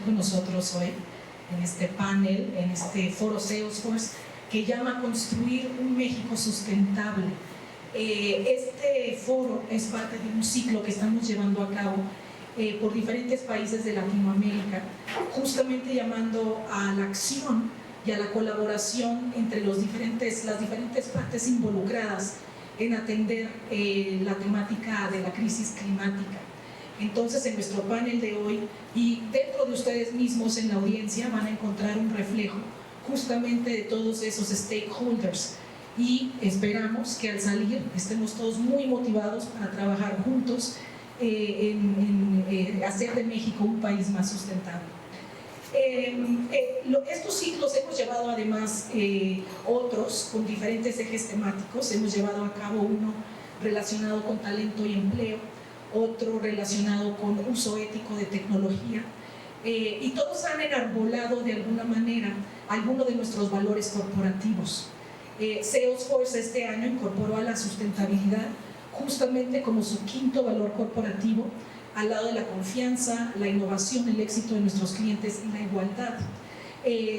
con nosotros hoy en este panel, en este foro Salesforce, que llama Construir un México Sustentable. Este foro es parte de un ciclo que estamos llevando a cabo por diferentes países de Latinoamérica, justamente llamando a la acción y a la colaboración entre las diferentes partes involucradas en atender la temática de la crisis climática. Entonces, en nuestro panel de hoy y dentro de ustedes mismos en la audiencia van a encontrar un reflejo justamente de todos esos stakeholders, y esperamos que al salir estemos todos muy motivados para trabajar juntos en hacer de México un país más sustentable. Estos ciclos hemos llevado además otros con diferentes ejes temáticos. Hemos llevado a cabo uno relacionado con talento y empleo, otro relacionado con uso ético de tecnología, y todos han enarbolado de alguna manera algunos de nuestros valores corporativos. Salesforce este año incorporó a la sustentabilidad justamente como su quinto valor corporativo, al lado de la confianza, la innovación, el éxito de nuestros clientes y la igualdad.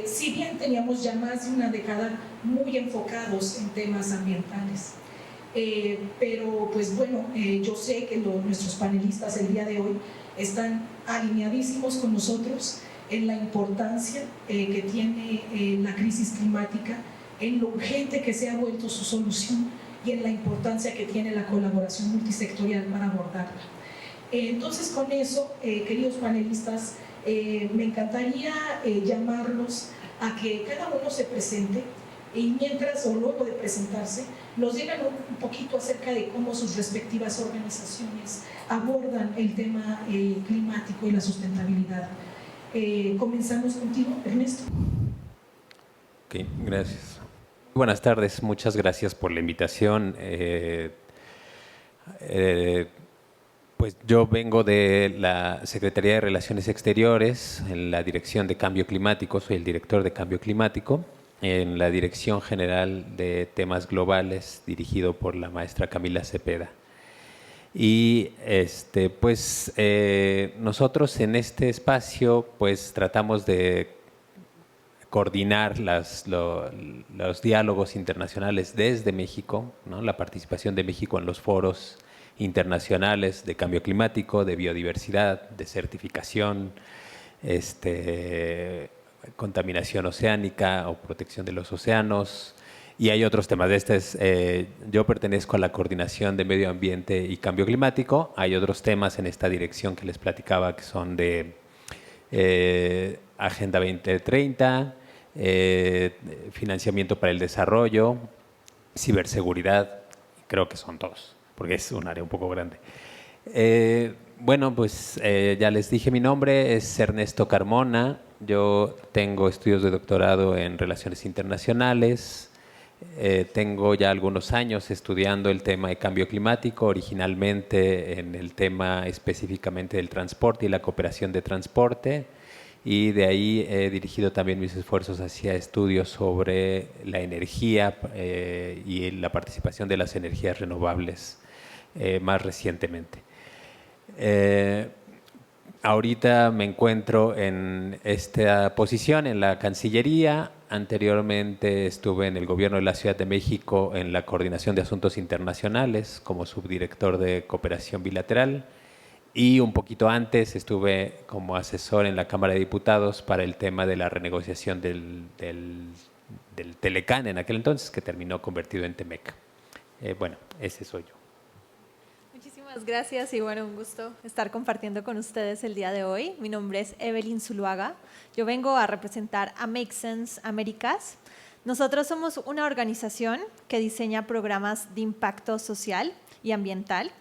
Si bien teníamos ya más de una década muy enfocados en temas ambientales. Pero pues bueno, yo sé que nuestros panelistas el día de hoy están alineadísimos con nosotros en la importancia que tiene la crisis climática, en lo urgente que se ha vuelto su solución y en la importancia que tiene la colaboración multisectorial para abordarla. Entonces, con eso, queridos panelistas, me encantaría llamarlos a que cada uno se presente, y mientras o luego de presentarse nos digan un poquito acerca de cómo sus respectivas organizaciones abordan el tema climático y la sustentabilidad. Comenzamos contigo, Ernesto. Ok, gracias. Buenas tardes, muchas gracias por la invitación. Pues yo vengo de la Secretaría de Relaciones Exteriores, en la Dirección de Cambio Climático, soy el director de Cambio Climático, en la Dirección General de Temas Globales, dirigido por la maestra Camila Cepeda. Y nosotros en este espacio pues tratamos de coordinar los diálogos internacionales desde México, ¿no? La participación de México en los foros internacionales de cambio climático, de biodiversidad, de certificación, contaminación oceánica o protección de los océanos, y hay otros temas. Yo pertenezco a la coordinación de medio ambiente y cambio climático. Hay otros temas en esta dirección que les platicaba que son de Agenda 2030, financiamiento para el desarrollo, ciberseguridad, creo que son todos, porque es un área un poco grande. Bueno, pues ya les dije, mi nombre es Ernesto Carmona, yo tengo estudios de doctorado en Relaciones Internacionales, tengo ya algunos años estudiando el tema de cambio climático, originalmente en el tema específicamente del transporte y la cooperación de transporte, y de ahí he dirigido también mis esfuerzos hacia estudios sobre la energía y la participación de las energías renovables más recientemente. Ahorita me encuentro en esta posición en la Cancillería. Anteriormente estuve en el Gobierno de la Ciudad de México en la Coordinación de Asuntos Internacionales como subdirector de Cooperación Bilateral. Y un poquito antes estuve como asesor en la Cámara de Diputados para el tema de la renegociación del Telecán en aquel entonces, que terminó convertido en Temec. Bueno, ese soy yo. Muchísimas gracias y bueno, un gusto estar compartiendo con ustedes el día de hoy. Mi nombre es Evelyn Zuluaga. Yo vengo a representar a Make Sense Américas. Nosotros somos una organización que diseña programas de impacto social y ambiental.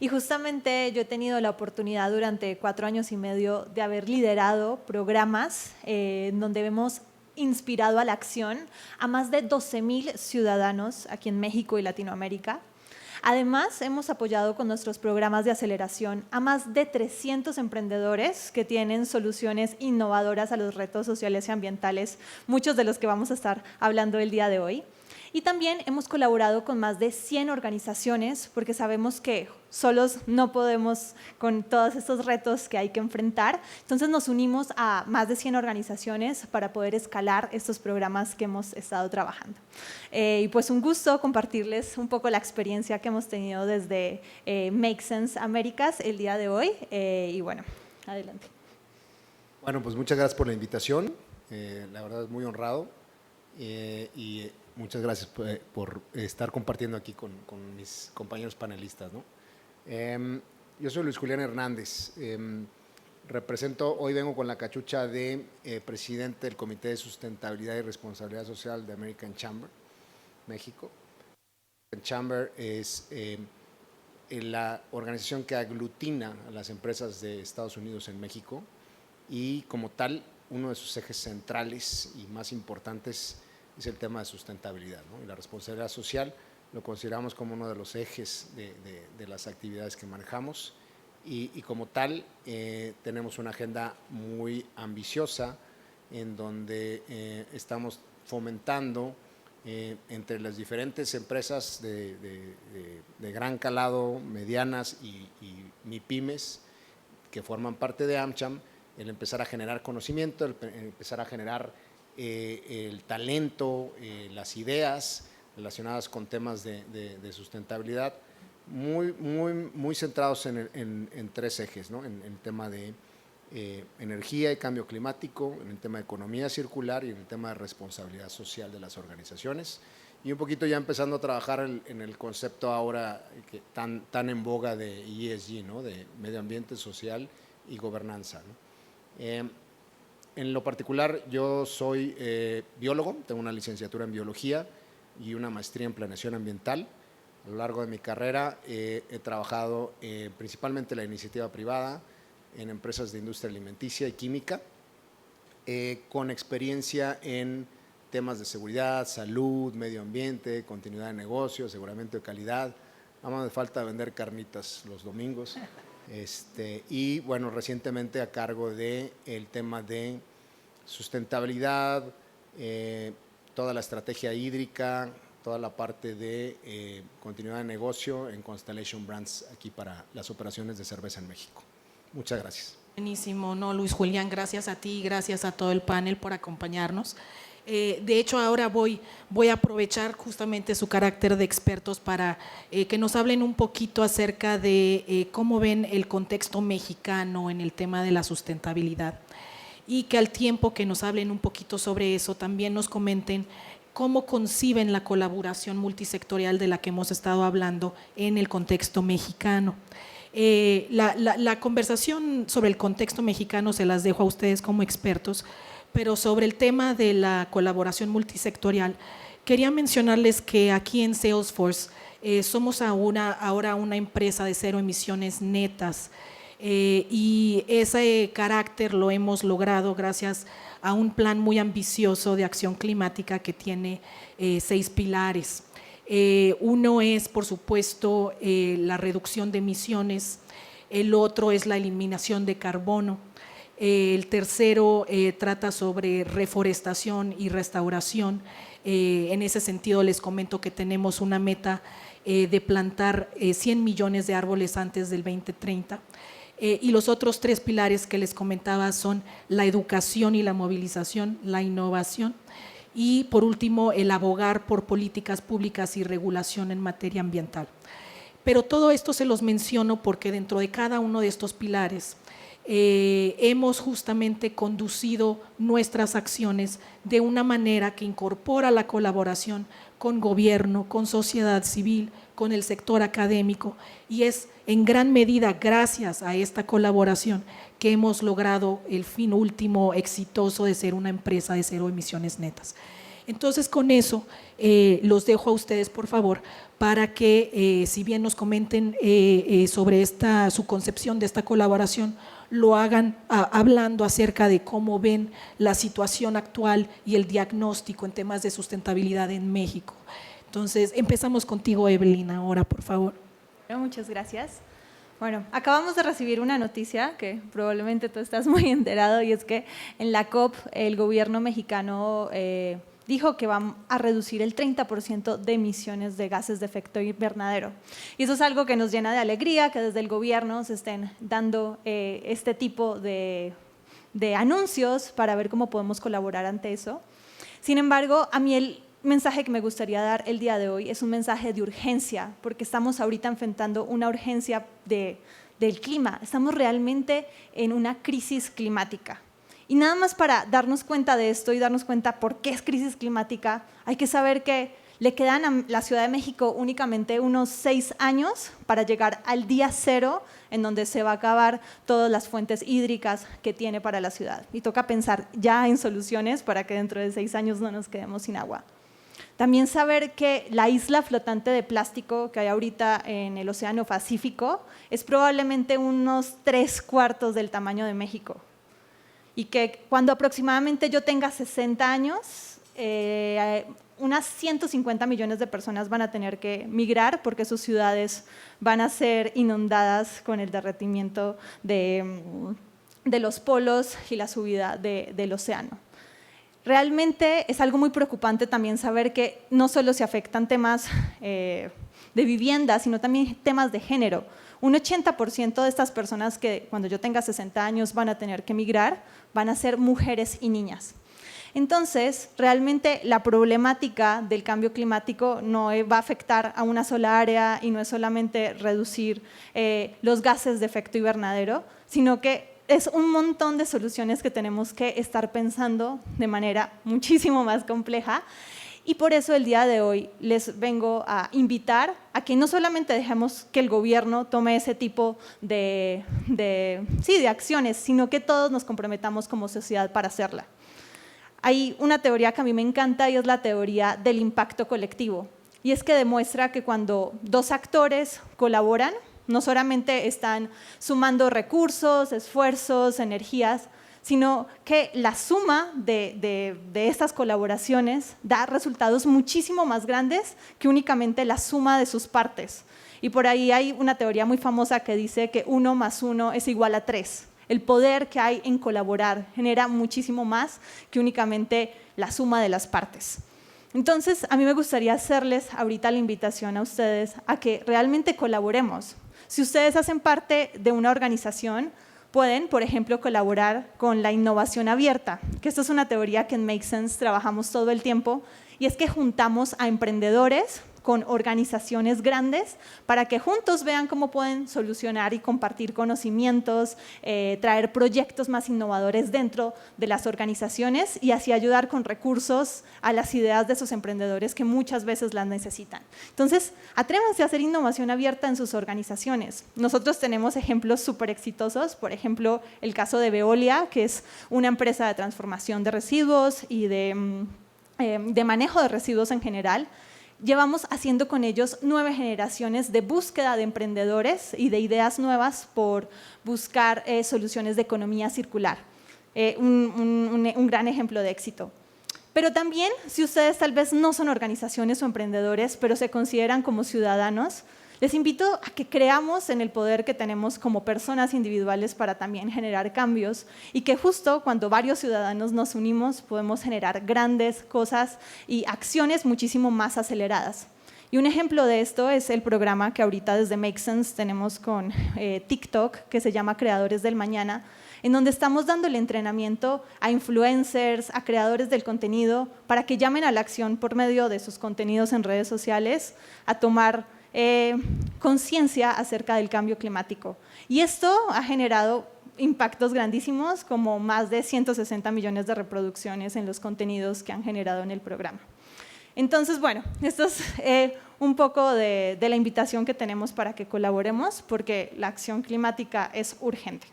Y justamente yo he tenido la oportunidad durante 4 años y medio de haber liderado programas donde hemos inspirado a la acción a más de 12,000 ciudadanos aquí en México y Latinoamérica. Además, hemos apoyado con nuestros programas de aceleración a más de 300 emprendedores que tienen soluciones innovadoras a los retos sociales y ambientales, muchos de los que vamos a estar hablando el día de hoy. Y también hemos colaborado con más de 100 organizaciones porque sabemos que solos no podemos con todos estos retos que hay que enfrentar. Entonces nos unimos a más de 100 organizaciones para poder escalar estos programas que hemos estado trabajando. Y pues un gusto compartirles un poco la experiencia que hemos tenido desde Make Sense Américas el día de hoy. Y bueno, adelante. Bueno, pues muchas gracias por la invitación. La verdad es muy honrado. Y muchas gracias por estar compartiendo aquí con mis compañeros panelistas, ¿no? Yo soy Luis Julián Hernández. Hoy vengo con la cachucha de presidente del Comité de Sustentabilidad y Responsabilidad Social de American Chamber, México. American Chamber es la organización que aglutina a las empresas de Estados Unidos en México y como tal, uno de sus ejes centrales y más importantes es el tema de sustentabilidad, ¿no? Y la responsabilidad social lo consideramos como uno de los ejes de las actividades que manejamos y como tal tenemos una agenda muy ambiciosa en donde estamos fomentando entre las diferentes empresas de gran calado, medianas y MIPYMES que forman parte de AmCham, el empezar a generar conocimiento, el empezar a generar el talento, las ideas relacionadas con temas de sustentabilidad, muy centrados en tres ejes, ¿no? En el tema de energía y cambio climático, en el tema de economía circular y en el tema de responsabilidad social de las organizaciones. Y un poquito ya empezando a trabajar en el concepto ahora tan en boga de ESG, ¿no? De medio ambiente, social y gobernanza, ¿no? En lo particular, yo soy biólogo, tengo una licenciatura en biología y una maestría en planeación ambiental. A lo largo de mi carrera he trabajado principalmente en la iniciativa privada, en empresas de industria alimenticia y química, con experiencia en temas de seguridad, salud, medio ambiente, continuidad de negocio, aseguramiento de calidad. Nada más me falta vender carnitas los domingos. Y bueno, recientemente a cargo del tema de sustentabilidad, toda la estrategia hídrica, toda la parte de continuidad de negocio en Constellation Brands aquí para las operaciones de cerveza en México. Muchas gracias. Buenísimo, no, Luis Julián, gracias a ti y gracias a todo el panel por acompañarnos. De hecho, ahora voy a aprovechar justamente su carácter de expertos para que nos hablen un poquito acerca de cómo ven el contexto mexicano en el tema de la sustentabilidad y que al tiempo que nos hablen un poquito sobre eso, también nos comenten cómo conciben la colaboración multisectorial de la que hemos estado hablando en el contexto mexicano. La conversación sobre el contexto mexicano se las dejo a ustedes como expertos, pero sobre el tema de la colaboración multisectorial, quería mencionarles que aquí en Salesforce somos ahora una empresa de cero emisiones netas y ese carácter lo hemos logrado gracias a un plan muy ambicioso de acción climática que tiene 6 pilares. Uno es, por supuesto, la reducción de emisiones, el otro es la eliminación de carbono, el tercero trata sobre reforestación y restauración. En ese sentido les comento que tenemos una meta de plantar 100 millones de árboles antes del 2030. Y los otros 3 pilares que les comentaba son la educación y la movilización, la innovación y por último el abogar por políticas públicas y regulación en materia ambiental. Pero todo esto se los menciono porque dentro de cada uno de estos pilares hemos justamente conducido nuestras acciones de una manera que incorpora la colaboración con gobierno, con sociedad civil, con el sector académico y es en gran medida gracias a esta colaboración que hemos logrado el fin último exitoso de ser una empresa de cero emisiones netas. Entonces con eso los dejo a ustedes por favor para que si bien nos comenten sobre su concepción de esta colaboración, lo hagan hablando acerca de cómo ven la situación actual y el diagnóstico en temas de sustentabilidad en México. Entonces empezamos contigo, Evelyn, ahora por favor. Bueno, muchas gracias. Bueno, acabamos de recibir una noticia que probablemente tú estás muy enterado y es que en la COP el gobierno mexicano dijo que va a reducir el 30% de emisiones de gases de efecto invernadero. Y eso es algo que nos llena de alegría, que desde el gobierno se estén dando este tipo de anuncios para ver cómo podemos colaborar ante eso. Sin embargo, a mí el mensaje que me gustaría dar el día de hoy es un mensaje de urgencia, porque estamos ahorita enfrentando una urgencia del clima. Estamos realmente en una crisis climática. Y nada más para darnos cuenta de esto y darnos cuenta por qué es crisis climática, hay que saber que le quedan a la Ciudad de México únicamente unos 6 años para llegar al día cero en donde se va a acabar todas las fuentes hídricas que tiene para la ciudad. Y toca pensar ya en soluciones para que dentro de 6 años no nos quedemos sin agua. También saber que la isla flotante de plástico que hay ahorita en el Océano Pacífico es probablemente unos 3/4 del tamaño de México. Y que cuando aproximadamente yo tenga 60 años, unas 150 millones de personas van a tener que migrar porque sus ciudades van a ser inundadas con el derretimiento de los polos y la subida del océano. Realmente es algo muy preocupante también saber que no solo se afectan temas de vivienda, sino también temas de género. Un 80% de estas personas que cuando yo tenga 60 años van a tener que migrar, van a ser mujeres y niñas. Entonces, realmente la problemática del cambio climático no va a afectar a una sola área y no es solamente reducir los gases de efecto invernadero, sino que es un montón de soluciones que tenemos que estar pensando de manera muchísimo más compleja. Y por eso el día de hoy les vengo a invitar a que no solamente dejemos que el gobierno tome ese tipo de acciones, sino que todos nos comprometamos como sociedad para hacerla. Hay una teoría que a mí me encanta y es la teoría del impacto colectivo. Y es que demuestra que cuando 2 actores colaboran, no solamente están sumando recursos, esfuerzos, energías, sino que la suma de estas colaboraciones da resultados muchísimo más grandes que únicamente la suma de sus partes. Y por ahí hay una teoría muy famosa que dice que 1 más 1 es igual a 3. El poder que hay en colaborar genera muchísimo más que únicamente la suma de las partes. Entonces, a mí me gustaría hacerles ahorita la invitación a ustedes a que realmente colaboremos. Si ustedes hacen parte de una organización, pueden, por ejemplo, colaborar con la innovación abierta, que esto es una teoría que en Make Sense trabajamos todo el tiempo, y es que juntamos a emprendedores con organizaciones grandes para que juntos vean cómo pueden solucionar y compartir conocimientos, traer proyectos más innovadores dentro de las organizaciones y así ayudar con recursos a las ideas de esos emprendedores que muchas veces las necesitan. Entonces, atrévanse a hacer innovación abierta en sus organizaciones. Nosotros tenemos ejemplos súper exitosos, por ejemplo, el caso de Veolia, que es una empresa de transformación de residuos y de manejo de residuos en general. Llevamos haciendo con ellos 9 generaciones de búsqueda de emprendedores y de ideas nuevas por buscar soluciones de economía circular. Un gran ejemplo de éxito. Pero también, si ustedes tal vez no son organizaciones o emprendedores, pero se consideran como ciudadanos, les invito a que creamos en el poder que tenemos como personas individuales para también generar cambios y que justo cuando varios ciudadanos nos unimos podemos generar grandes cosas y acciones muchísimo más aceleradas. Y un ejemplo de esto es el programa que ahorita desde Make Sense tenemos con TikTok, que se llama Creadores del Mañana, en donde estamos dándole entrenamiento a influencers, a creadores del contenido, para que llamen a la acción por medio de sus contenidos en redes sociales, a tomar conciencia acerca del cambio climático. Y esto ha generado impactos grandísimos, como más de 160 millones de reproducciones en los contenidos que han generado en el programa. Entonces, bueno, esto es un poco de la invitación que tenemos para que colaboremos, porque la acción climática es urgente.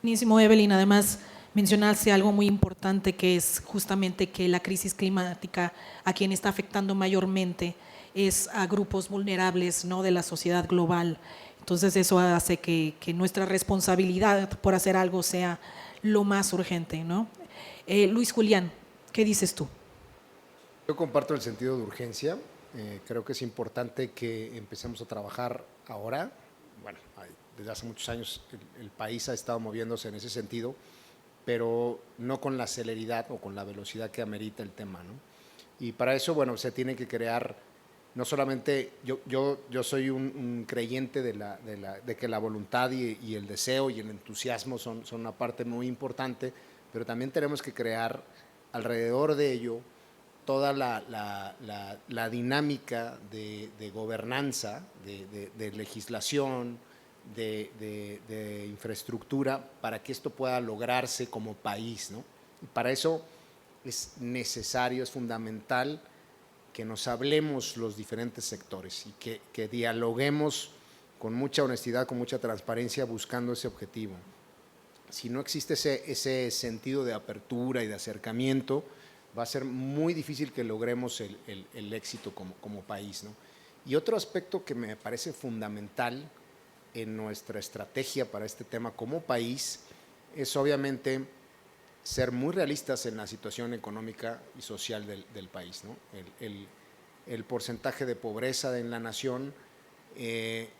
Buenísimo, Evelyn. Además, mencionaste algo muy importante, que es justamente que la crisis climática a quien está afectando mayormente es a grupos vulnerables, ¿no?, de la sociedad global. Entonces eso hace que nuestra responsabilidad por hacer algo sea lo más urgente, ¿no? Luis Julián, ¿qué dices tú? Yo comparto el sentido de urgencia. Creo que es importante que empecemos a trabajar ahora. Bueno, desde hace muchos años el país ha estado moviéndose en ese sentido, pero no con la celeridad o con la velocidad que amerita el tema, ¿no? Y para eso, bueno, se tiene que crear, no solamente, yo soy un creyente de que la voluntad y el deseo y el entusiasmo son una parte muy importante, pero también tenemos que crear alrededor de ello toda la dinámica de gobernanza, de legislación, de infraestructura, para que esto pueda lograrse como país, ¿no? Y para eso es necesario, es fundamental que nos hablemos los diferentes sectores y que dialoguemos con mucha honestidad, con mucha transparencia, buscando ese objetivo. Si no existe ese sentido de apertura y de acercamiento, va a ser muy difícil que logremos el éxito como país, ¿no? Y otro aspecto que me parece fundamental en nuestra estrategia para este tema como país es obviamente ser muy realistas en la situación económica y social del país, ¿no? El porcentaje de pobreza en la nación,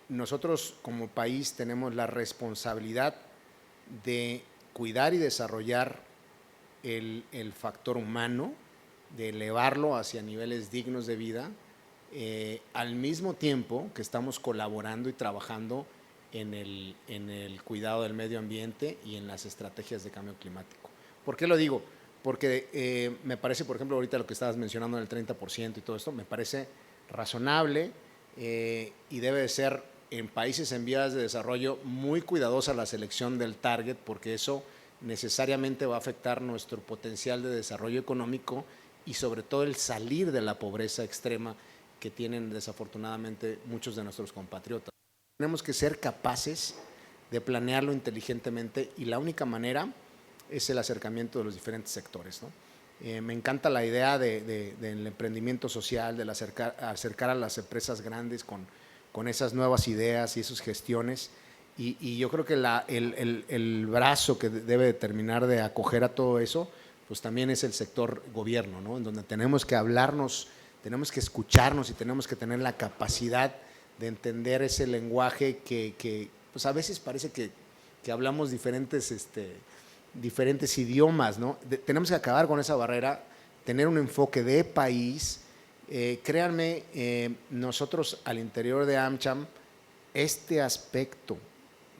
nosotros como país tenemos la responsabilidad de cuidar y desarrollar el factor humano, de elevarlo hacia niveles dignos de vida, al mismo tiempo que estamos colaborando y trabajando en el cuidado del medio ambiente y en las estrategias de cambio climático. ¿Por qué lo digo? Porque me parece, por ejemplo, ahorita lo que estabas mencionando del 30% y todo esto, me parece razonable y debe de ser en países en vías de desarrollo muy cuidadosa la selección del target, porque eso necesariamente va a afectar nuestro potencial de desarrollo económico y sobre todo el salir de la pobreza extrema que tienen desafortunadamente muchos de nuestros compatriotas. Tenemos que ser capaces de planearlo inteligentemente y la única manera es el acercamiento de los diferentes sectores, ¿no? Me encanta la idea del emprendimiento social, del acercar a las empresas grandes con esas nuevas ideas y esas gestiones. Y yo creo que el brazo que debe terminar de acoger a todo eso, pues también es el sector gobierno, ¿no? En donde tenemos que hablarnos, tenemos que escucharnos y tenemos que tener la capacidad de entender ese lenguaje que pues a veces parece que hablamos diferentes idiomas, ¿no? Tenemos que acabar con esa barrera, tener un enfoque de país. Créanme, nosotros al interior de AmCham, este aspecto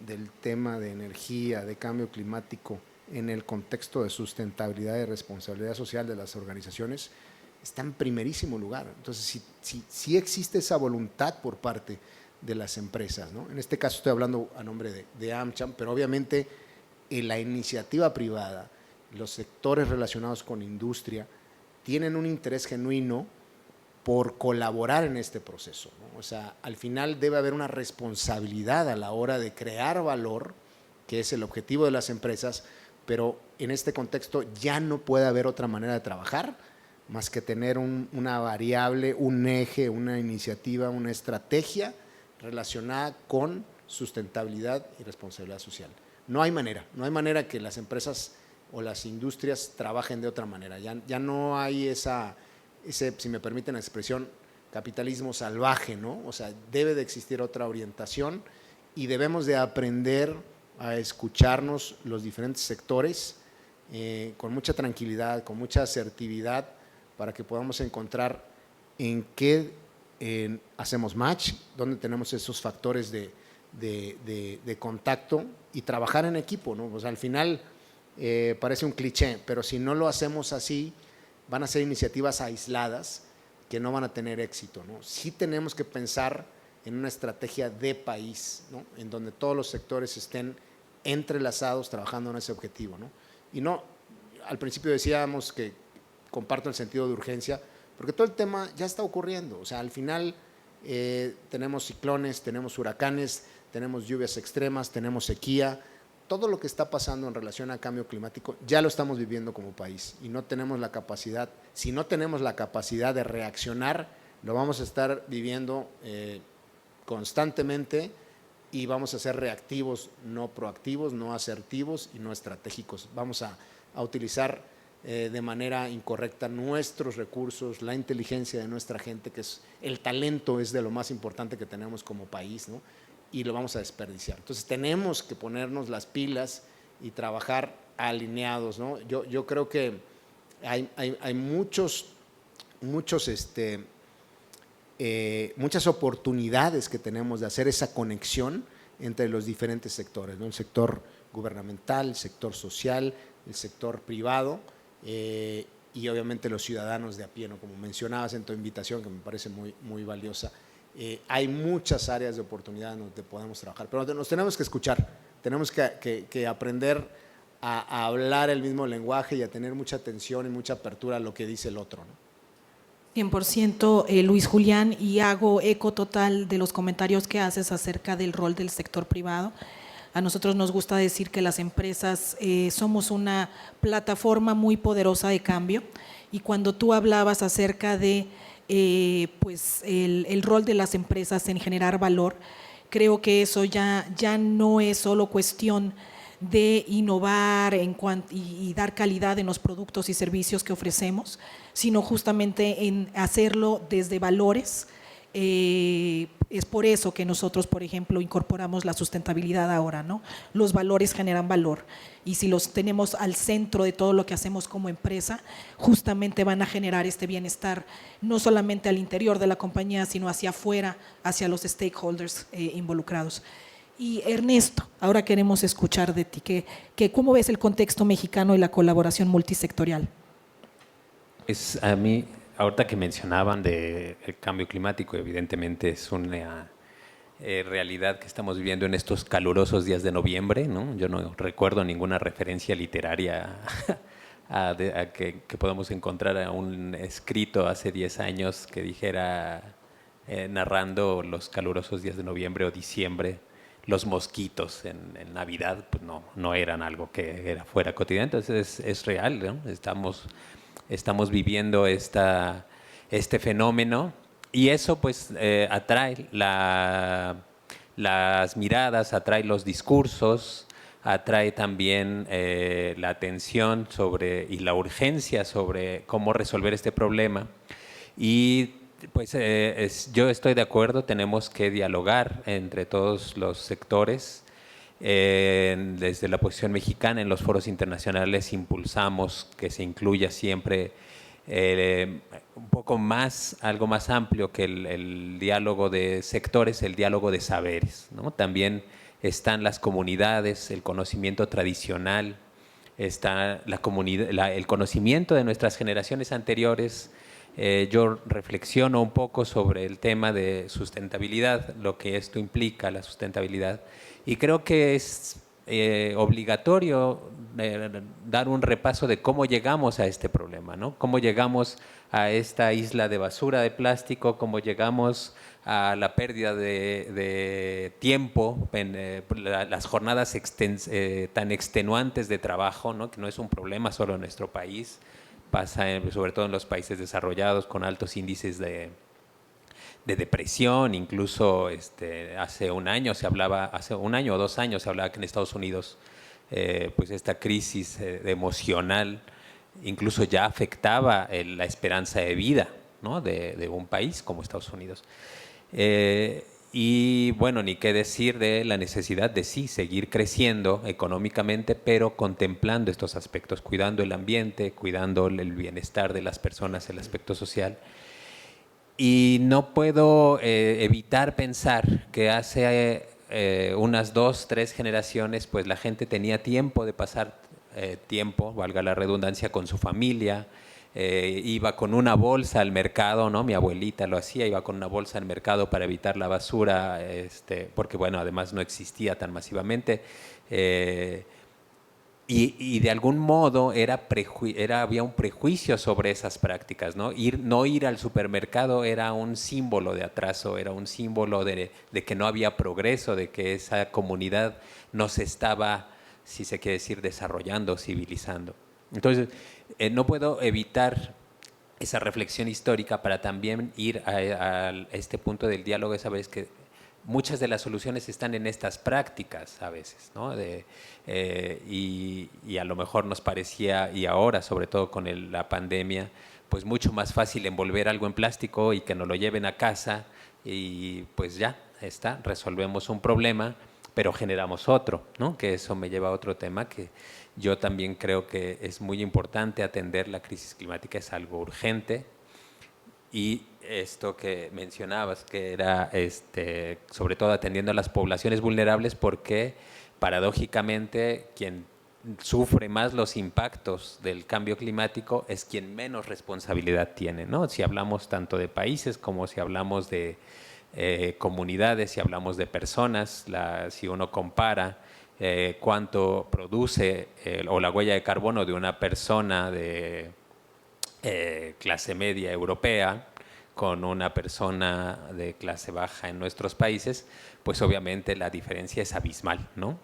del tema de energía, de cambio climático, en el contexto de sustentabilidad y responsabilidad social de las organizaciones, está en primerísimo lugar. Entonces, si existe esa voluntad por parte de las empresas, ¿no? En este caso estoy hablando a nombre de AmCham, pero obviamente la iniciativa privada, los sectores relacionados con industria, tienen un interés genuino por colaborar en este proceso, ¿no? O sea, al final debe haber una responsabilidad a la hora de crear valor, que es el objetivo de las empresas, pero en este contexto ya no puede haber otra manera de trabajar más que tener una variable, un eje, una iniciativa, una estrategia relacionada con sustentabilidad y responsabilidad social. No hay manera que las empresas o las industrias trabajen de otra manera. Ya no hay ese, si me permiten la expresión, capitalismo salvaje, ¿no? O sea, debe de existir otra orientación y debemos de aprender a escucharnos los diferentes sectores con mucha tranquilidad, con mucha asertividad, para que podamos encontrar en qué hacemos match, dónde tenemos esos factores de contacto y trabajar en equipo, ¿no? O sea, al final parece un cliché, pero si no lo hacemos así, van a ser iniciativas aisladas que no van a tener éxito, ¿no? Sí tenemos que pensar en una estrategia de país, ¿no? En donde todos los sectores estén entrelazados trabajando en ese objetivo, ¿no? Y no, al principio decíamos que comparto el sentido de urgencia, porque todo el tema ya está ocurriendo. O sea, al final tenemos ciclones, tenemos huracanes, tenemos lluvias extremas, tenemos sequía. Todo lo que está pasando en relación a cambio climático ya lo estamos viviendo como país y no tenemos la capacidad, si no tenemos la capacidad de reaccionar, lo vamos a estar viviendo constantemente y vamos a ser reactivos, no proactivos, no asertivos y no estratégicos. Vamos a utilizar de manera incorrecta nuestros recursos, la inteligencia de nuestra gente, que es el talento, es de lo más importante que tenemos como país, ¿no? Y lo vamos a desperdiciar. Entonces tenemos que ponernos las pilas y trabajar alineados, ¿no? Yo creo que hay muchos muchas oportunidades que tenemos de hacer esa conexión entre los diferentes sectores, ¿no? El sector gubernamental, el sector social, el sector privado y obviamente los ciudadanos de a pie, ¿no? Como mencionabas en tu invitación, que me parece muy, muy valiosa. Hay muchas áreas de oportunidad donde podemos trabajar, pero nos tenemos que escuchar, tenemos que aprender a hablar el mismo lenguaje y a tener mucha atención y mucha apertura a lo que dice el otro, ¿no? 100% Luis Julián, y hago eco total de los comentarios que haces acerca del rol del sector privado. A nosotros nos gusta decir que las empresas somos una plataforma muy poderosa de cambio, y cuando tú hablabas acerca de pues el rol de las empresas en generar valor, creo que eso ya no es solo cuestión de innovar y dar calidad en los productos y servicios que ofrecemos, sino justamente en hacerlo desde valores. Es por eso que nosotros, por ejemplo, incorporamos la sustentabilidad ahora, ¿no? Los valores generan valor, y si los tenemos al centro de todo lo que hacemos como empresa, justamente van a generar este bienestar, no solamente al interior de la compañía, sino hacia afuera, hacia los stakeholders involucrados. Y Ernesto, ahora queremos escuchar de ti, ¿cómo ves el contexto mexicano y la colaboración multisectorial? A mí, ahorita que mencionaban del cambio climático, evidentemente es una realidad que estamos viviendo en estos calurosos días de noviembre, ¿no? Yo no recuerdo ninguna referencia literaria que podamos encontrar a un escrito hace 10 años que dijera, narrando los calurosos días de noviembre o diciembre. Los mosquitos en Navidad pues no eran algo que fuera cotidiano, entonces es real, ¿no? Estamos viviendo este fenómeno, y eso pues atrae las miradas, atrae los discursos, atrae también la atención y la urgencia sobre cómo resolver este problema. Y pues yo estoy de acuerdo, tenemos que dialogar entre todos los sectores. Desde la posición mexicana en los foros internacionales impulsamos que se incluya siempre un poco más, algo más amplio que el diálogo de sectores, el diálogo de saberes, ¿no? También están las comunidades, el conocimiento tradicional, está el conocimiento de nuestras generaciones anteriores. Yo reflexiono un poco sobre el tema de sustentabilidad, lo que esto implica, la sustentabilidad, y creo que es obligatorio dar un repaso de cómo llegamos a este problema, ¿no? Cómo llegamos a esta isla de basura de plástico, cómo llegamos a la pérdida de tiempo en las jornadas tan extenuantes de trabajo, ¿no? Que no es un problema solo en nuestro país, pasa sobre todo en los países desarrollados con altos índices de depresión. Incluso hace un año o 2 años se hablaba que en Estados Unidos pues esta crisis emocional incluso ya afectaba la esperanza de vida, ¿no? de un país como Estados Unidos. Y bueno, ni qué decir de la necesidad de sí seguir creciendo económicamente, pero contemplando estos aspectos, cuidando el ambiente, cuidando el bienestar de las personas, el aspecto social. Y no puedo evitar pensar que hace unas 2, 3 generaciones, pues la gente tenía tiempo de pasar tiempo, valga la redundancia, con su familia. Iba con una bolsa al mercado, ¿no? Mi abuelita lo hacía, iba con una bolsa al mercado para evitar la basura, porque bueno, además no existía tan masivamente. Y de algún modo había un prejuicio sobre esas prácticas, ¿no? No ir al supermercado era un símbolo de atraso, era un símbolo de que no había progreso, de que esa comunidad no se estaba, si se quiere decir, desarrollando, civilizando. Entonces, no puedo evitar esa reflexión histórica para también ir a este punto del diálogo, esa vez que muchas de las soluciones están en estas prácticas a veces, ¿no? Y a lo mejor nos parecía, y ahora sobre todo con la pandemia, pues mucho más fácil envolver algo en plástico y que nos lo lleven a casa y pues ya está, resolvemos un problema, pero generamos otro, ¿no? Que eso me lleva a otro tema que yo también creo que es muy importante atender. La crisis climática es algo urgente, Y esto que mencionabas, que era sobre todo atendiendo a las poblaciones vulnerables, porque paradójicamente quien sufre más los impactos del cambio climático es quien menos responsabilidad tiene, ¿no? Si hablamos tanto de países como si hablamos de comunidades, si hablamos de personas, si uno compara cuánto produce o la huella de carbono de una persona de clase media europea con una persona de clase baja en nuestros países, pues obviamente la diferencia es abismal, ¿no?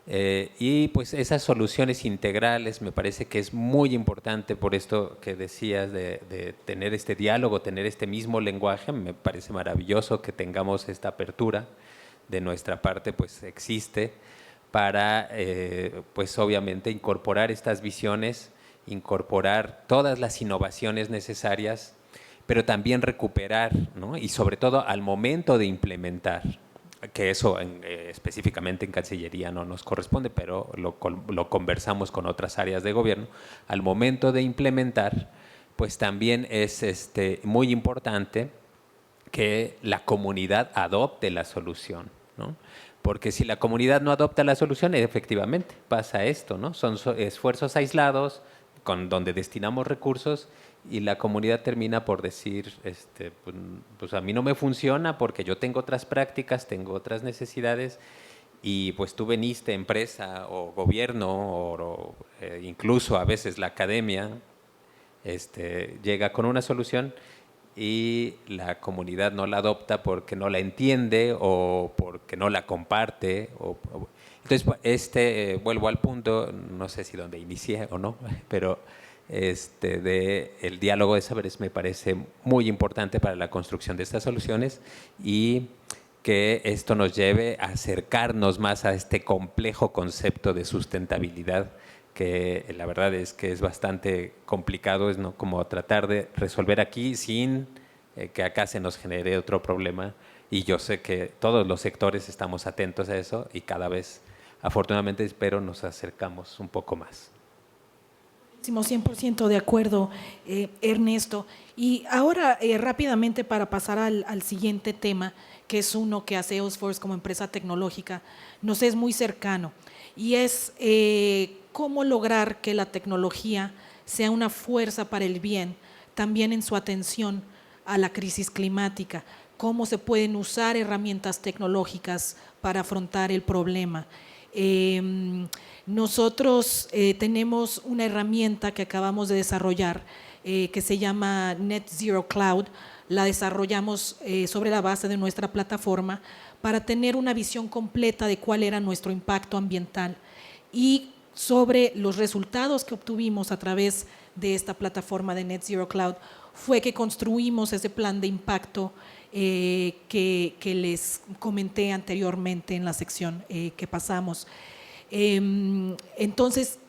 Y pues esas soluciones integrales me parece que es muy importante por esto que decías de tener este diálogo, tener este mismo lenguaje. Me parece maravilloso que tengamos esta apertura de nuestra parte, pues existe para pues obviamente incorporar estas visiones, incorporar todas las innovaciones necesarias, pero también recuperar, ¿no? Y sobre todo al momento de implementar, que eso específicamente en Cancillería no nos corresponde, pero lo conversamos con otras áreas de gobierno, al momento de implementar, pues también es muy importante que la comunidad adopte la solución, ¿no? Porque si la comunidad no adopta la solución, efectivamente pasa esto, ¿no? Son esfuerzos aislados donde destinamos recursos y la comunidad termina por decir, pues a mí no me funciona porque yo tengo otras prácticas, tengo otras necesidades y pues tú veniste, empresa o gobierno o incluso a veces la academia, llega con una solución y la comunidad no la adopta porque no la entiende o porque no la comparte. Entonces, vuelvo al punto, no sé si donde inicié o no, pero el diálogo de saberes me parece muy importante para la construcción de estas soluciones y que esto nos lleve a acercarnos más a este complejo concepto de sustentabilidad que la verdad es que es bastante complicado, es ¿no? como tratar de resolver aquí sin que acá se nos genere otro problema. Y yo sé que todos los sectores estamos atentos a eso y cada vez, afortunadamente, espero nos acercamos un poco más. 100% de acuerdo, Ernesto. Y ahora, rápidamente, para pasar al siguiente tema, que es uno que a Salesforce como empresa tecnológica nos es muy cercano, y es cómo lograr que la tecnología sea una fuerza para el bien, también en su atención a la crisis climática, cómo se pueden usar herramientas tecnológicas para afrontar el problema. Nosotros tenemos una herramienta que acabamos de desarrollar que se llama Net Zero Cloud. La desarrollamos sobre la base de nuestra plataforma para tener una visión completa de cuál era nuestro impacto ambiental y sobre los resultados que obtuvimos a través de esta plataforma de Net Zero Cloud fue que construimos ese plan de impacto que les comenté anteriormente en la sección que pasamos. Entonces,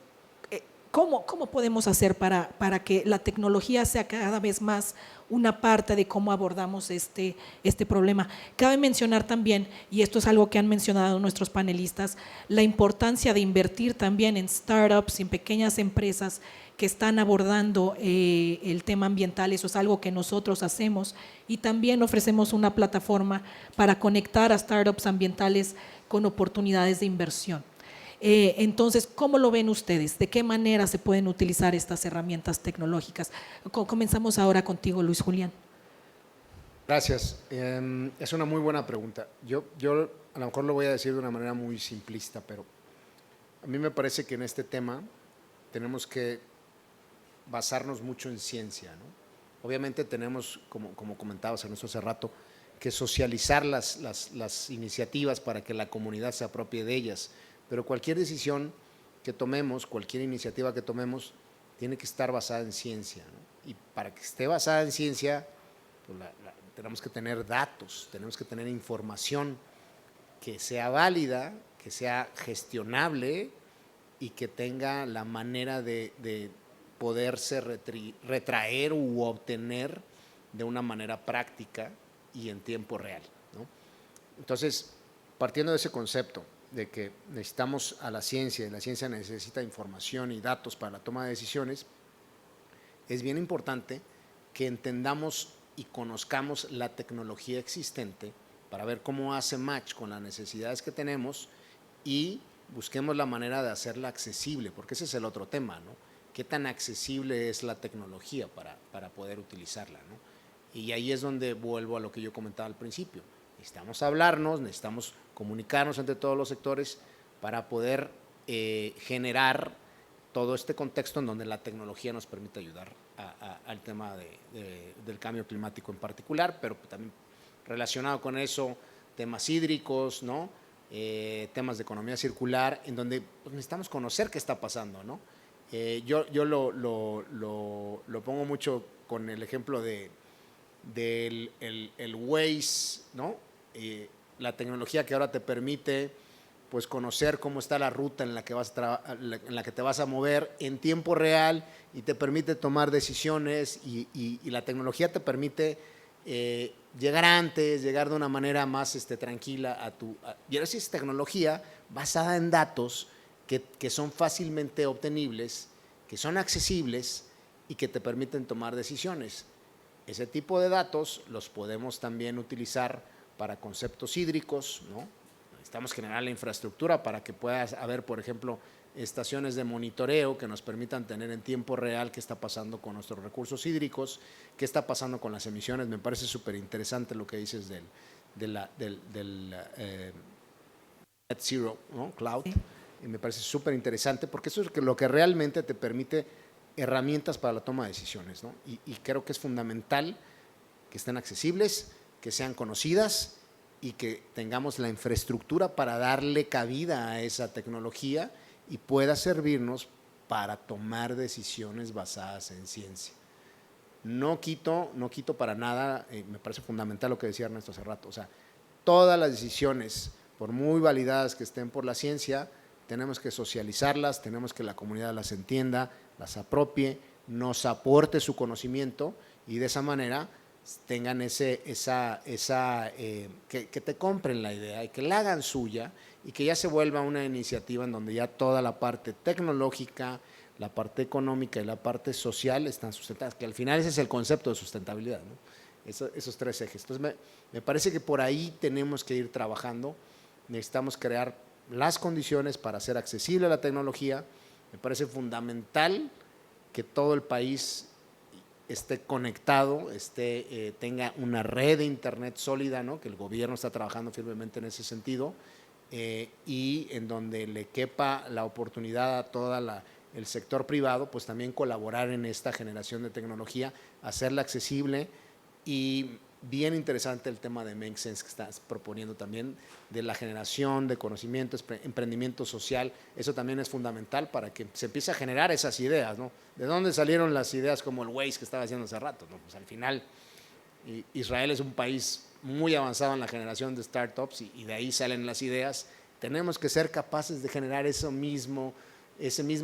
¿cómo podemos hacer para que la tecnología sea cada vez más una parte de cómo abordamos este problema? Cabe mencionar también, y esto es algo que han mencionado nuestros panelistas, la importancia de invertir también en startups, en pequeñas empresas que están abordando el tema ambiental. Eso es algo que nosotros hacemos y también ofrecemos una plataforma para conectar a startups ambientales con oportunidades de inversión. Entonces, ¿cómo lo ven ustedes? ¿De qué manera se pueden utilizar estas herramientas tecnológicas? Comenzamos ahora contigo, Luis Julián. Gracias. Es una muy buena pregunta. Yo a lo mejor lo voy a decir de una manera muy simplista, pero a mí me parece que en este tema tenemos que basarnos mucho en ciencia, ¿no? Obviamente tenemos, como comentabas Ernesto hace rato, que socializar las iniciativas para que la comunidad se apropie de ellas. Pero cualquier decisión que tomemos, cualquier iniciativa que tomemos, tiene que estar basada en ciencia, ¿no? Y para que esté basada en ciencia, pues tenemos que tener datos, tenemos que tener información que sea válida, que sea gestionable y que tenga la manera de poderse retraer u obtener de una manera práctica y en tiempo real, ¿no? Entonces, partiendo de ese concepto, de que necesitamos a la ciencia, y la ciencia necesita información y datos para la toma de decisiones, es bien importante que entendamos y conozcamos la tecnología existente para ver cómo hace match con las necesidades que tenemos y busquemos la manera de hacerla accesible, porque ese es el otro tema, ¿no? ¿Qué tan accesible es la tecnología para poder utilizarla, ¿no? Y ahí es donde vuelvo a lo que yo comentaba al principio. Necesitamos hablarnos, necesitamos comunicarnos entre todos los sectores para poder generar todo este contexto en donde la tecnología nos permite ayudar al tema del cambio climático en particular, pero también relacionado con eso, temas hídricos, ¿no? Temas de economía circular, en donde pues, necesitamos conocer qué está pasando, ¿no? Yo lo pongo mucho con el ejemplo del Waze, ¿no? La tecnología que ahora te permite pues conocer cómo está la ruta en la que te vas a mover en tiempo real y te permite tomar decisiones y la tecnología te permite llegar antes, llegar de una manera más tranquila y ahora sí es tecnología basada en datos que son fácilmente obtenibles, que son accesibles y que te permiten tomar decisiones. Ese tipo de datos los podemos también utilizar para conceptos hídricos, ¿no? Necesitamos generar la infraestructura para que puedas haber, por ejemplo, estaciones de monitoreo que nos permitan tener en tiempo real qué está pasando con nuestros recursos hídricos, qué está pasando con las emisiones. Me parece súper interesante lo que dices del Net Zero, ¿no? Cloud. Sí. Y me parece súper interesante porque eso es lo que realmente te permite herramientas para la toma de decisiones, ¿no? Y creo que es fundamental que estén accesibles, que sean conocidas y que tengamos la infraestructura para darle cabida a esa tecnología y pueda servirnos para tomar decisiones basadas en ciencia. No quito para nada, me parece fundamental lo que decía Ernesto hace rato, o sea, todas las decisiones, por muy validadas que estén por la ciencia, tenemos que socializarlas, tenemos que la comunidad las entienda, las apropie, nos aporte su conocimiento y de esa manera tengan que te compren la idea y que la hagan suya y que ya se vuelva una iniciativa en donde ya toda la parte tecnológica, la parte económica y la parte social están sustentadas, que al final ese es el concepto de sustentabilidad, ¿no? Esos tres ejes. Entonces me parece que por ahí tenemos que ir trabajando, necesitamos crear las condiciones para hacer accesible la tecnología. Me parece fundamental que todo el país esté conectado, tenga una red de internet sólida, ¿no? Que el gobierno está trabajando firmemente en ese sentido y en donde le quepa la oportunidad a todo el sector privado, pues también colaborar en esta generación de tecnología, hacerla accesible. Y bien interesante el tema de Make Sense que estás proponiendo también, de la generación de conocimiento, emprendimiento social. Eso también es fundamental para que se empiece a generar esas ideas, ¿no? ¿De dónde salieron las ideas como el Waze que estaba haciendo hace rato, ¿no? Pues al final Israel es un país muy avanzado en la generación de startups y de ahí salen las ideas. Tenemos que ser capaces de generar ese mismo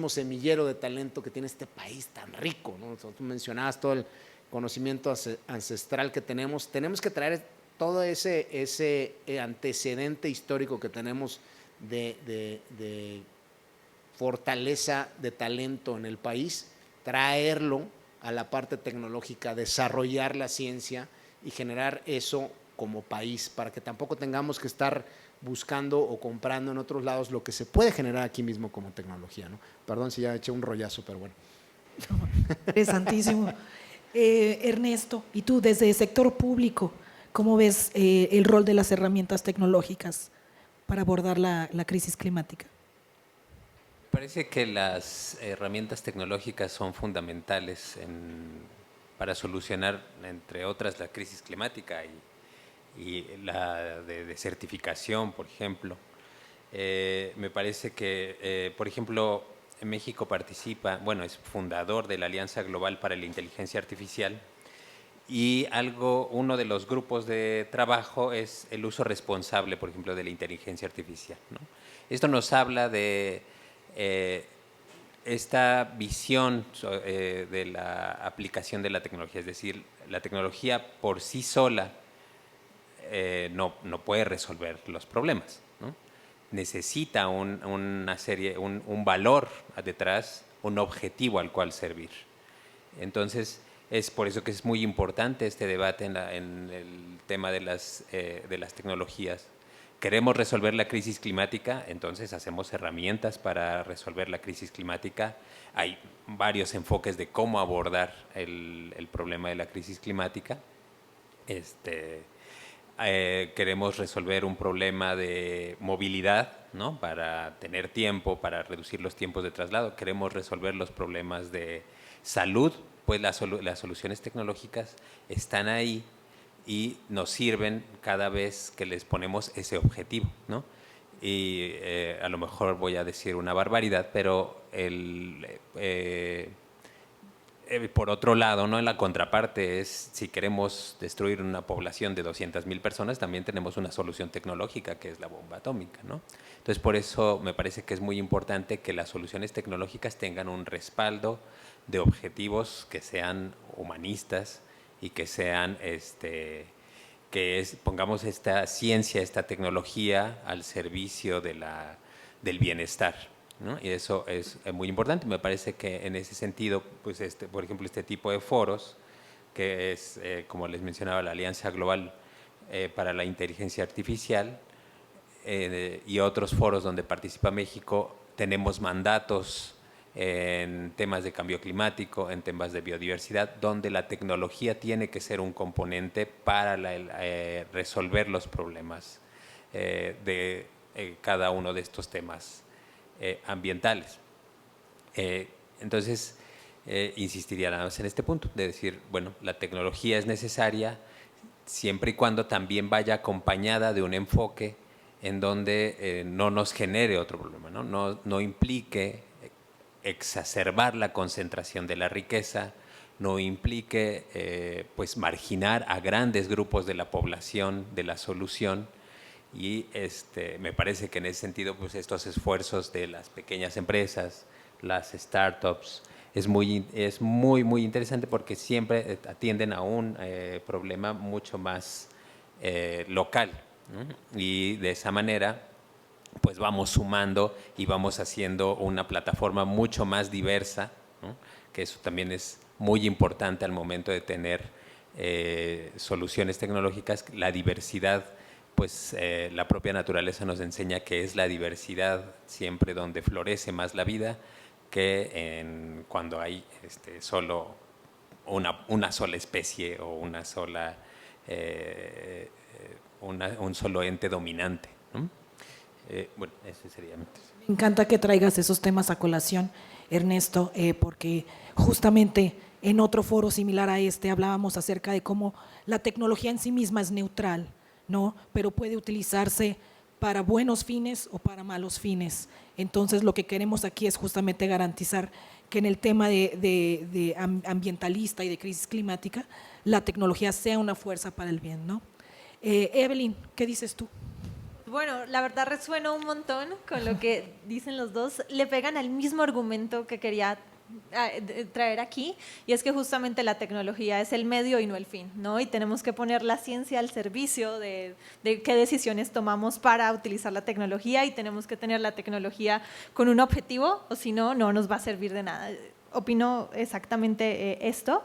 semillero de talento que tiene este país tan rico, ¿no? Tú mencionabas todo el conocimiento ancestral que tenemos que traer todo ese antecedente histórico que tenemos de fortaleza de talento en el país, traerlo a la parte tecnológica, desarrollar la ciencia y generar eso como país, para que tampoco tengamos que estar buscando o comprando en otros lados lo que se puede generar aquí mismo como tecnología, ¿no? Perdón si ya eché un rollazo, pero bueno. Interesantísimo. Ernesto, y tú desde el sector público, ¿cómo ves el rol de las herramientas tecnológicas para abordar la crisis climática? Parece que las herramientas tecnológicas son fundamentales para solucionar, entre otras, la crisis climática y la de desertificación, por ejemplo. Me parece que, por ejemplo, México participa, bueno, es fundador de la Alianza Global para la Inteligencia Artificial y uno de los grupos de trabajo es el uso responsable, por ejemplo, de la inteligencia artificial, ¿no? Esto nos habla de esta visión de la aplicación de la tecnología, es decir, la tecnología por sí sola no puede resolver los problemas, ¿no? Necesita un valor detrás, un objetivo al cual servir. Entonces, Es por eso que es muy importante este debate en el tema de las tecnologías. Queremos resolver la crisis climática, entonces hacemos herramientas para resolver la crisis climática. Hay varios enfoques de cómo abordar el problema de la crisis climática. Queremos resolver un problema de movilidad, ¿no? Para tener tiempo, para reducir los tiempos de traslado. Queremos resolver los problemas de salud, pues las soluciones tecnológicas están ahí y nos sirven cada vez que les ponemos ese objetivo, ¿no? Y a lo mejor voy a decir una barbaridad, pero por otro lado, ¿no? En la contraparte es, si queremos destruir una población de 200.000 personas, también tenemos una solución tecnológica que es la bomba atómica, ¿no? Entonces, por eso me parece que es muy importante que las soluciones tecnológicas tengan un respaldo de objetivos que sean humanistas y que sean, pongamos esta ciencia, esta tecnología al servicio del bienestar, ¿no? Y eso es muy importante. Me parece que en ese sentido, pues por ejemplo, este tipo de foros, que es, como les mencionaba, la Alianza Global para la Inteligencia Artificial, y otros foros donde participa México, tenemos mandatos en temas de cambio climático, en temas de biodiversidad, donde la tecnología tiene que ser un componente para resolver los problemas de cada uno de estos temas ambientales. Entonces, insistiría nada más en este punto, de decir, bueno, la tecnología es necesaria siempre y cuando también vaya acompañada de un enfoque en donde no nos genere otro problema, ¿no? No implique exacerbar la concentración de la riqueza, no implique pues marginar a grandes grupos de la población de la solución. Y me parece que en ese sentido pues estos esfuerzos de las pequeñas empresas, las startups, es muy interesante porque siempre atienden a un problema mucho más local, ¿no? Y de esa manera pues vamos sumando y vamos haciendo una plataforma mucho más diversa, ¿no? Que eso también es muy importante al momento de tener soluciones tecnológicas. La diversidad, pues la propia naturaleza nos enseña que es la diversidad siempre donde florece más la vida que cuando hay solo una sola especie o una sola, un solo ente dominante, ¿no? Bueno, ese sería mi tercer. Me encanta que traigas esos temas a colación, Ernesto, porque justamente en otro foro similar a este hablábamos acerca de cómo la tecnología en sí misma es neutral, ¿no? Pero puede utilizarse para buenos fines o para malos fines. Entonces, lo que queremos aquí es justamente garantizar que en el tema de ambientalista y de crisis climática, la tecnología sea una fuerza para el bien, ¿no? Evelyn, ¿qué dices tú? Bueno, la verdad resueno un montón con lo que dicen los dos. Le pegan al mismo argumento que quería traer aquí, y es que justamente la tecnología es el medio y no el fin, ¿no? Y tenemos que poner la ciencia al servicio de qué decisiones tomamos para utilizar la tecnología, y tenemos que tener la tecnología con un objetivo, o si no, no nos va a servir de nada. Opino exactamente esto.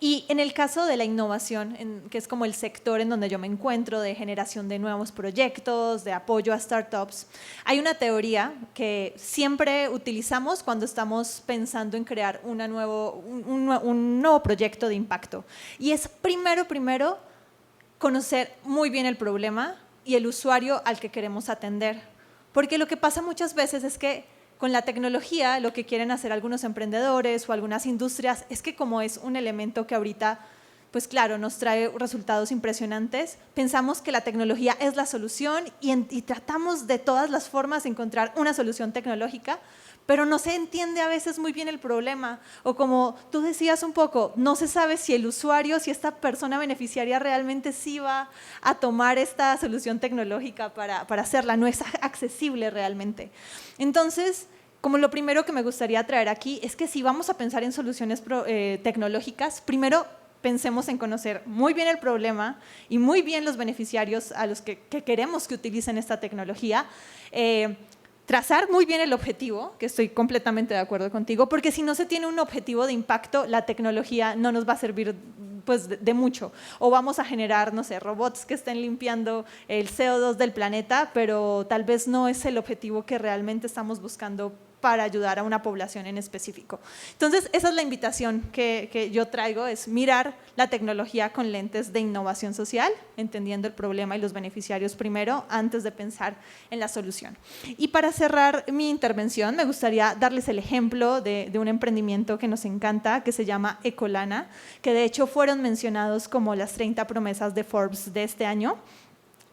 Y en el caso de la innovación, que es como el sector en donde yo me encuentro, de generación de nuevos proyectos, de apoyo a startups, hay una teoría que siempre utilizamos cuando estamos pensando en crear un nuevo proyecto de impacto. Y es primero conocer muy bien el problema y el usuario al que queremos atender. Porque lo que pasa muchas veces es que con la tecnología, lo que quieren hacer algunos emprendedores o algunas industrias es que, como es un elemento que ahorita, pues claro, nos trae resultados impresionantes, pensamos que la tecnología es la solución y tratamos de todas las formas de encontrar una solución tecnológica, pero no se entiende a veces muy bien el problema. O como tú decías un poco, no se sabe si el usuario, si esta persona beneficiaria realmente sí va a tomar esta solución tecnológica para hacerla, no es accesible realmente. Entonces, como lo primero que me gustaría traer aquí es que si vamos a pensar en soluciones tecnológicas, primero pensemos en conocer muy bien el problema y muy bien los beneficiarios a los que queremos que utilicen esta tecnología. trazar muy bien el objetivo, que estoy completamente de acuerdo contigo, porque si no se tiene un objetivo de impacto, la tecnología no nos va a servir pues, de mucho. O vamos a generar, no sé, robots que estén limpiando el CO2 del planeta, pero tal vez no es el objetivo que realmente estamos buscando para ayudar a una población en específico. Entonces, esa es la invitación que yo traigo, es mirar la tecnología con lentes de innovación social, entendiendo el problema y los beneficiarios primero, antes de pensar en la solución. Y para cerrar mi intervención, me gustaría darles el ejemplo de un emprendimiento que nos encanta, que se llama Ecolana, que de hecho fueron mencionados como las 30 promesas de Forbes de este año.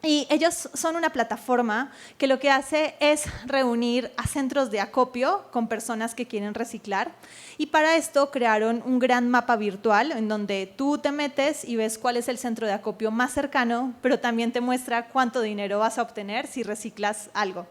Y ellos son una plataforma que lo que hace es reunir a centros de acopio con personas que quieren reciclar. Y para esto crearon un gran mapa virtual en donde tú te metes y ves cuál es el centro de acopio más cercano, pero también te muestra cuánto dinero vas a obtener si reciclas algo.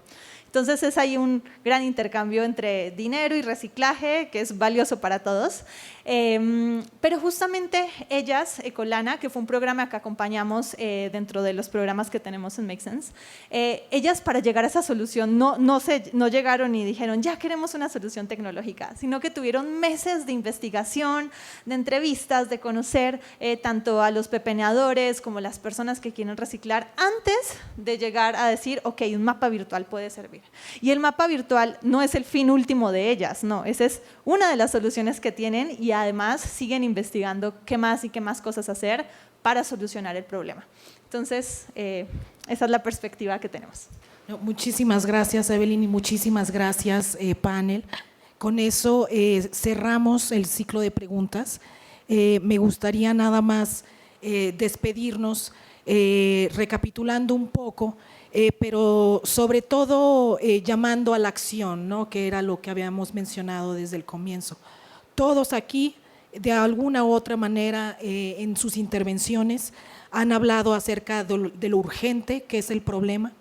Entonces es ahí un gran intercambio entre dinero y reciclaje que es valioso para todos. Pero justamente ellas, Ecolana, que fue un programa que acompañamos dentro de los programas que tenemos en Make Sense, ellas para llegar a esa solución no llegaron y dijeron ya queremos una solución tecnológica, sino que tuvieron meses de investigación, de entrevistas, de conocer tanto a los pepeneadores como las personas que quieren reciclar antes de llegar a decir ok, un mapa virtual puede servir. Y el mapa virtual no es el fin último de ellas, no, esa es una de las soluciones que tienen y además siguen investigando qué más y qué más cosas hacer para solucionar el problema. Entonces, esa es la perspectiva que tenemos. No, muchísimas gracias, Evelyn, y muchísimas gracias, panel. Con eso cerramos el ciclo de preguntas. Me gustaría nada más despedirnos recapitulando un poco, pero sobre todo llamando a la acción, ¿no? Que era lo que habíamos mencionado desde el comienzo. Todos aquí, de alguna u otra manera, en sus intervenciones, han hablado acerca de lo urgente que es el problema,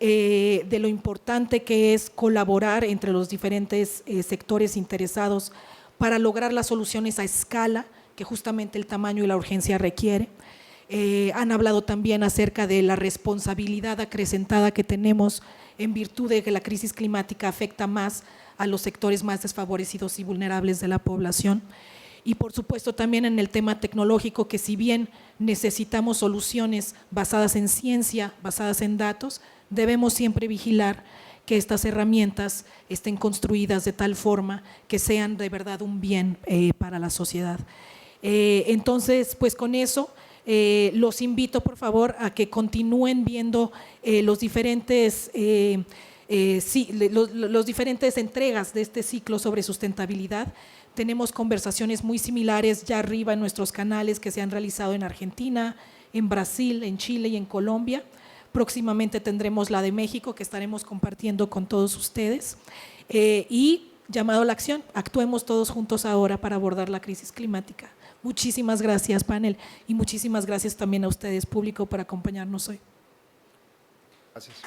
de lo importante que es colaborar entre los diferentes sectores interesados para lograr las soluciones a escala que justamente el tamaño y la urgencia requiere. Han hablado también acerca de la responsabilidad acrecentada que tenemos en virtud de que la crisis climática afecta más a los sectores más desfavorecidos y vulnerables de la población. Y por supuesto también en el tema tecnológico, que si bien necesitamos soluciones basadas en ciencia, basadas en datos, debemos siempre vigilar que estas herramientas estén construidas de tal forma que sean de verdad un bien para la sociedad. Entonces, pues con eso los invito por favor a que continúen viendo los diferentes entregas de este ciclo sobre sustentabilidad. Tenemos conversaciones muy similares ya arriba en nuestros canales que se han realizado en Argentina, en Brasil, en Chile y en Colombia. Próximamente tendremos la de México que estaremos compartiendo con todos ustedes. Y llamado a la acción, actuemos todos juntos ahora para abordar la crisis climática. Muchísimas gracias, panel, y muchísimas gracias también a ustedes, público, por acompañarnos hoy. Gracias.